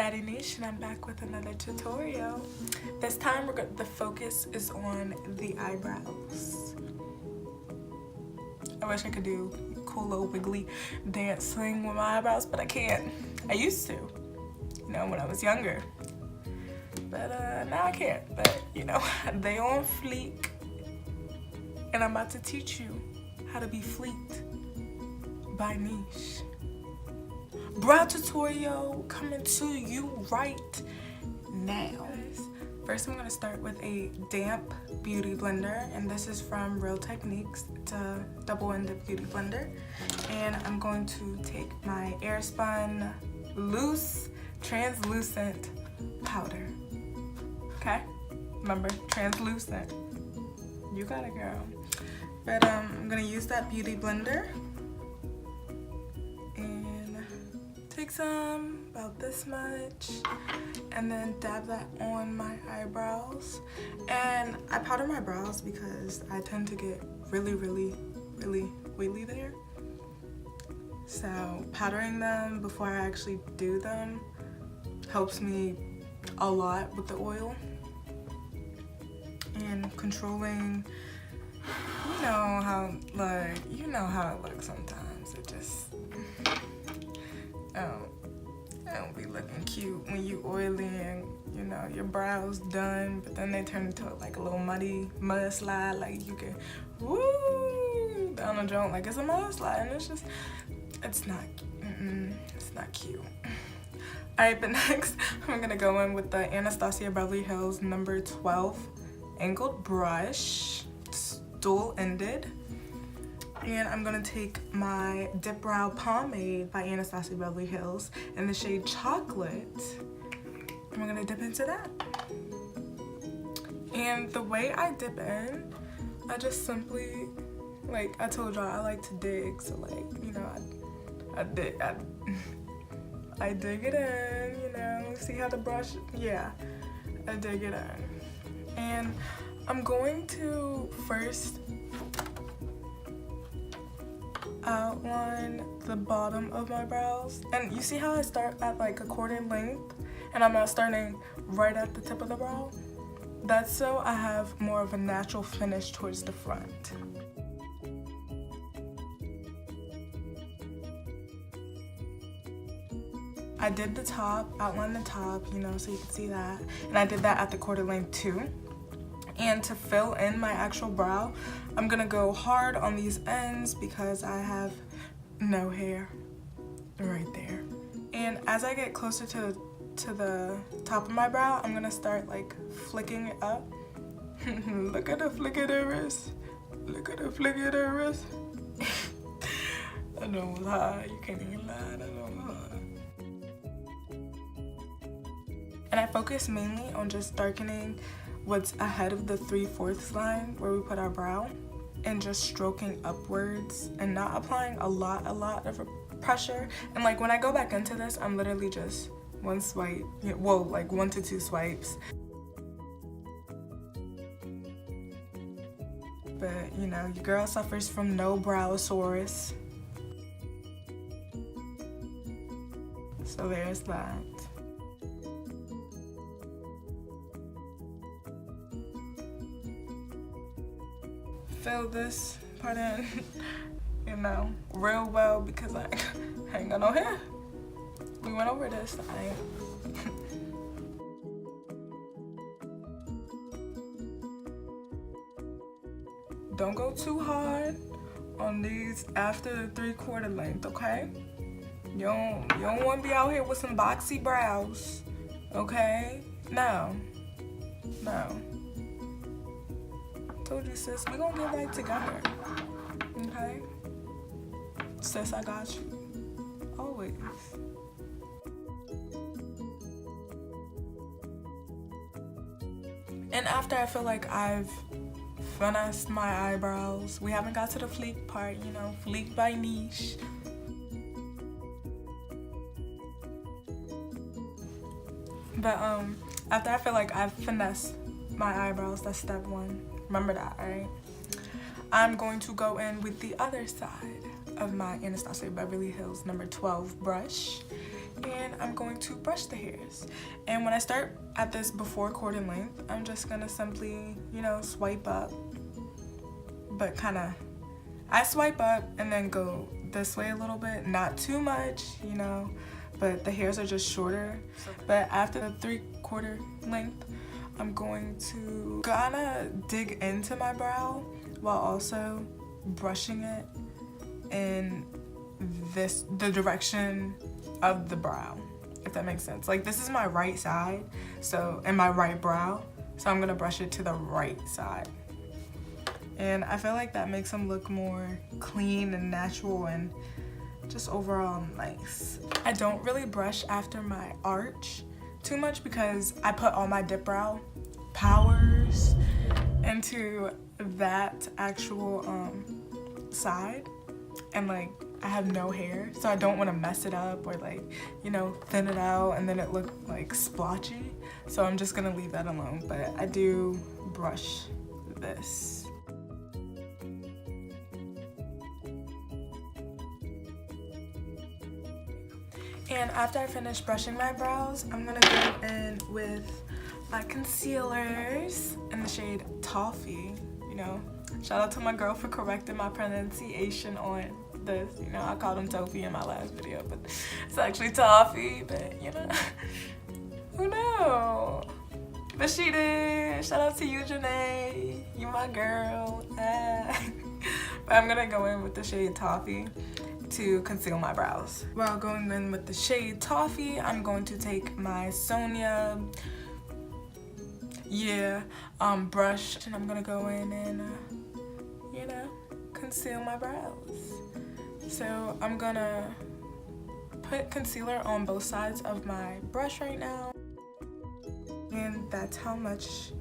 Daddy Niche, and I'm back with another tutorial. This time the focus is on the eyebrows. I wish I could do cool little wiggly dancing with my eyebrows, but I can't. I used to, you know, when I was younger. But now I can't. But you know, they on fleek, and I'm about to teach you how to be fleeked by niche. Brow tutorial coming to you right now. First, I'm gonna start with a damp beauty blender, and this is from Real Techniques. It's a double-ended beauty blender, and I'm going to take my Airspun loose translucent powder. Okay, remember, translucent. You got it, girl. But I'm gonna use that beauty blender. Take some, about this much, and then dab that on my eyebrows. And I powder my brows because I tend to get really oily there. So powdering them before I actually do them helps me a lot with the oil. And controlling, you know how it looks sometimes. It just, I don't be looking cute when you oily and you know your brows done, but then they turn into like a little mudslide, like you can woo down the joint like it's a mudslide, and it's not cute. Alright, but next I'm gonna go in with the Anastasia Beverly Hills number 12 angled brush. It's dual-ended. And I'm gonna take my Dipbrow Pomade by Anastasia Beverly Hills in the shade Chocolate. And we're gonna dip into that. And the way I dip in, I just simply, like I told y'all, I like to dig. So like, you know, I dig it in, you know, see how the brush, yeah, I dig it in. And I'm going to first outline the bottom of my brows, and you see how I start at like a quarter length and I'm not starting right at the tip of the brow? That's so I have more of a natural finish towards the front. I did the top, outlined the top, you know, so you can see that, and I did that at the quarter length too. And to fill in my actual brow, I'm gonna go hard on these ends because I have no hair right there. And as I get closer to the top of my brow, I'm gonna start like flicking it up. Look at the flick of the wrist. Look at the flick of the wrist. I know it's hard. You can't even lie. I know it's hard. And I focus mainly on just darkening what's ahead of the 3/4 line where we put our brow, and just stroking upwards and not applying a lot of pressure. And like when I go back into this, I'm literally just one swipe, well, like 1 to 2 swipes. But you know, your girl suffers from no browosaurus, so there's that. Fill this part in, you know, real well because I ain't got no hair. We went over this. Don't go too hard on these after the 3/4 length, okay? You don't want to be out here with some boxy brows, okay? No. Told you, sis, we gonna get right together, okay? Sis, I got you, always. And after I feel like I've finessed my eyebrows, we haven't got to the fleek part, you know, fleeked by niche. But after I feel like I've finessed my eyebrows, that's step 1. Remember that, alright? I'm going to go in with the other side of my Anastasia Beverly Hills number 12 brush, and I'm going to brush the hairs. And when I start at this before cordon length, I'm just gonna simply, you know, swipe up, but I swipe up and then go this way a little bit, not too much, you know, but the hairs are just shorter. But after the 3/4 length, I'm going to dig into my brow while also brushing it in the direction of the brow, if that makes sense. Like, this is my right side, so, and my right brow, so I'm gonna brush it to the right side. And I feel like that makes them look more clean and natural and just overall nice. I don't really brush after my arch too much because I put all my Dipbrow powers into that actual side, and like I have no hair, so I don't want to mess it up or like, you know, thin it out and then it look like splotchy, so I'm just gonna leave that alone. But I do brush this. And after I finish brushing my brows, I'm gonna go in with my concealers in the shade Toffee. You know, shout out to my girl for correcting my pronunciation on this. You know, I called him Toffee in my last video, but it's actually Toffee. But you know, who knew? But she did. Shout out to you, Janae. You my girl. But I'm gonna go in with the shade Toffee to conceal my brows. While going in with the shade Toffee, I'm going to take my Sonia brush, and I'm gonna go in and you know, conceal my brows. So I'm gonna put concealer on both sides of my brush right now, and that's how much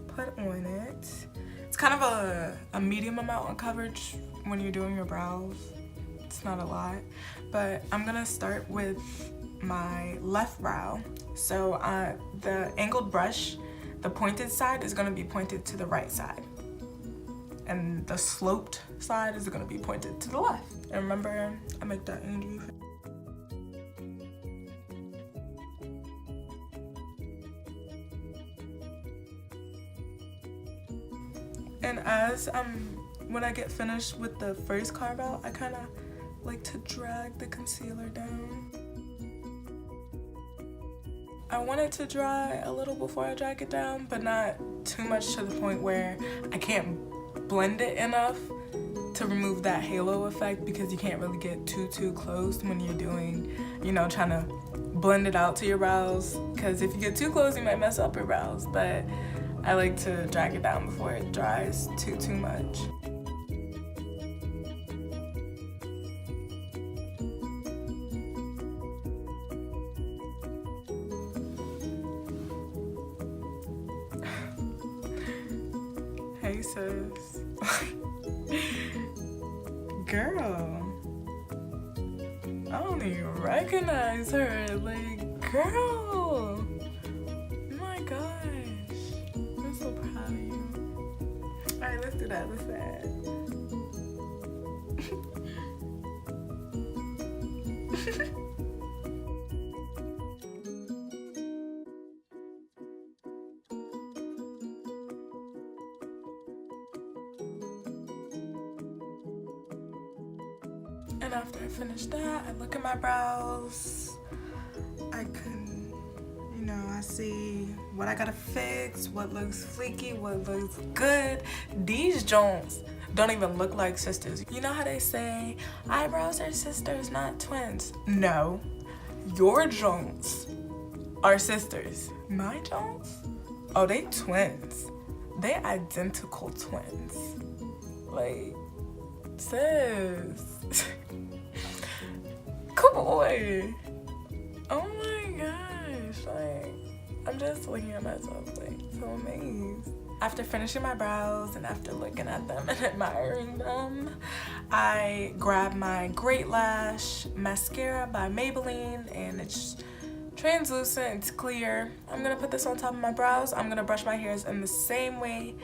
put on it. It's kind of a medium amount of coverage when you're doing your brows. It's not a lot, but I'm gonna start with my left brow. So the angled brush, the pointed side is gonna be pointed to the right side, and the sloped side is gonna be pointed to the left. And remember, I make that angry. And when I get finished with the first carve out, I kind of like to drag the concealer down. I want it to dry a little before I drag it down, but not too much to the point where I can't blend it enough to remove that halo effect, because you can't really get too close when you're doing, you know, trying to blend it out to your brows, because if you get too close you might mess up your brows. But I like to drag it down before it dries too much. Hey sis. Girl, I don't even recognize her. Like, girl, oh my gosh, I'm so proud of you. Alright, let's do that. Let's do that. And after I finish that, I look at my brows. I can, you know, I see what I gotta fix, what looks fleeky, what looks good. These joints don't even look like sisters. You know how they say eyebrows are sisters, not twins? No, your joints are sisters. My joints? Oh, they twins. They identical twins. Like, sis. Come on. Oh my gosh. Like, I'm just looking at myself like so amazed. After finishing my brows and after looking at them and admiring them, I grab my Great Lash mascara by Maybelline, and it's translucent, it's clear. I'm gonna put this on top of my brows. I'm gonna brush my hairs in the same way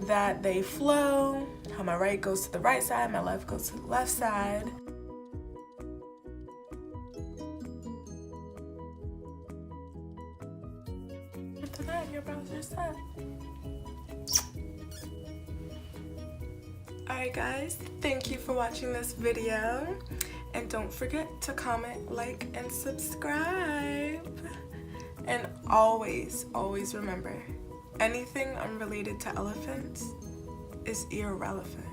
that they flow. How my right goes to the right side, my left goes to the left side. after that, your brows are set. Alright guys, thank you for watching this video. And don't forget to comment, like, and subscribe. And always, always remember, anything unrelated to elephants is irrelevant.